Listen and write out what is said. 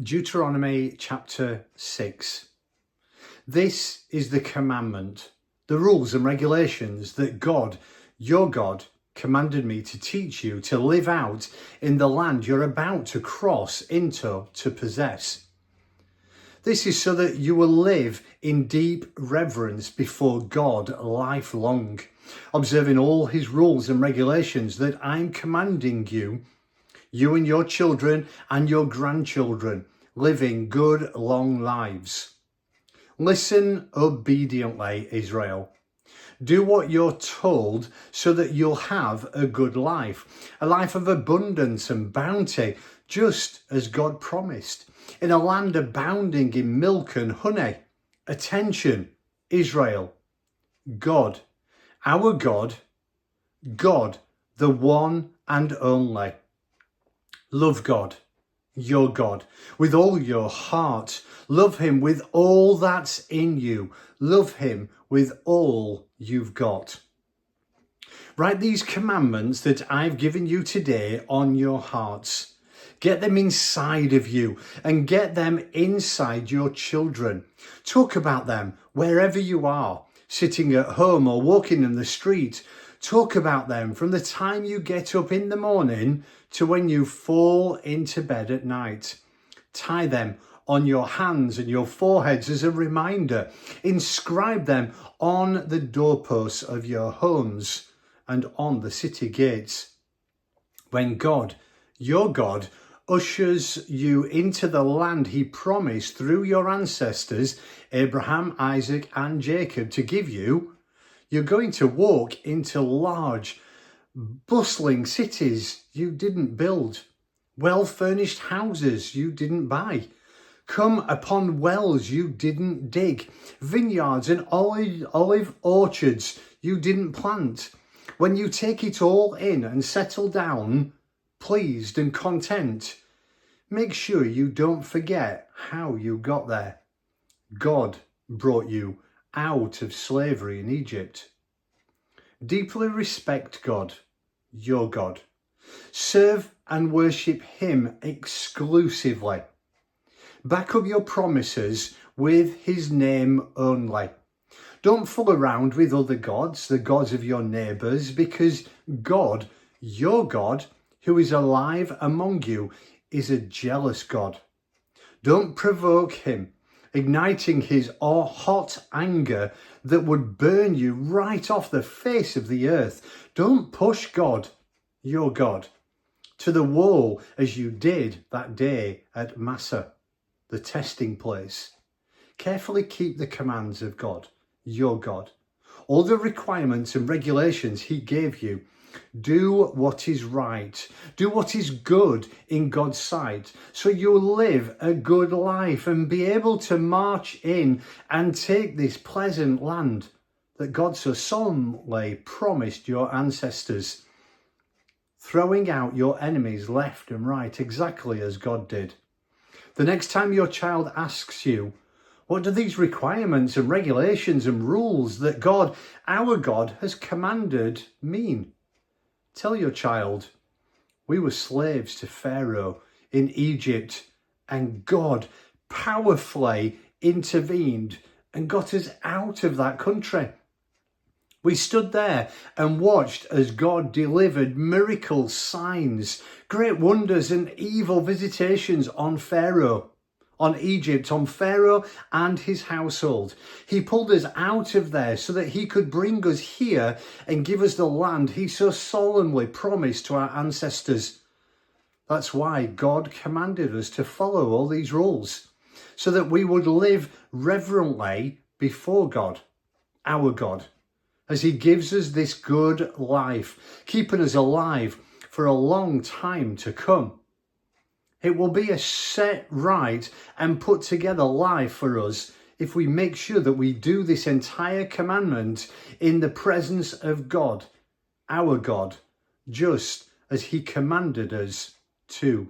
Deuteronomy chapter 6. This is the commandment, the rules and regulations that God, your God, commanded me to teach you to live out in the land you're about to cross into to possess. This is so that you will live in deep reverence before God lifelong, observing all his rules and regulations that I'm commanding you, you and your children and your grandchildren, living good long lives. Listen obediently, Israel. Do what you're told so that you'll have a good life, a life of abundance and bounty, just as God promised, in a land abounding in milk and honey. Attention, Israel. God, our God, God, the one and only. Love God, your God, with all your heart. Love him with all that's in you. Love him with all you've got. Write these commandments that I've given you today on your hearts. Get them inside of you and get them inside your children. Talk about them wherever you are, sitting at home or walking in the street. Talk about them from the time you get up in the morning to when you fall into bed at night. Tie them on your hands and your foreheads as a reminder. Inscribe them on the doorposts of your homes and on the city gates. When God, your God, ushers you into the land he promised through your ancestors, Abraham, Isaac, and Jacob, to give you, you're going to walk into large, bustling cities you didn't build, well-furnished houses you didn't buy. Come upon wells you didn't dig, vineyards and olive orchards you didn't plant. When you take it all in and settle down, pleased and content, make sure you don't forget how you got there. God brought you out of slavery in Egypt. Deeply respect God, your God. Serve and worship him exclusively. Back up your promises with his name only. Don't fool around with other gods, the gods of your neighbours, because God, your God, who is alive among you, is a jealous God. Don't provoke him, igniting his hot anger that would burn you right off the face of the earth. Don't push God, your God, to the wall as you did that day at Massah, the testing place. Carefully keep the commands of God, your God, all the requirements and regulations he gave you. Do what is right. Do what is good in God's sight, so you'll live a good life and be able to march in and take this pleasant land that God so solemnly promised your ancestors, throwing out your enemies left and right, exactly as God did. The next time your child asks you, what do these requirements and regulations and rules that God, our God, has commanded mean? Tell your child, we were slaves to Pharaoh in Egypt, and God powerfully intervened and got us out of that country. We stood there and watched as God delivered miracles, signs, great wonders and evil visitations on Pharaoh, on Egypt, on Pharaoh and his household. He pulled us out of there so that he could bring us here and give us the land he so solemnly promised to our ancestors. That's why God commanded us to follow all these rules, so that we would live reverently before God, our God, as he gives us this good life, keeping us alive for a long time to come. It will be a set right and put together life for us if we make sure that we do this entire commandment in the presence of God, our God, just as he commanded us to.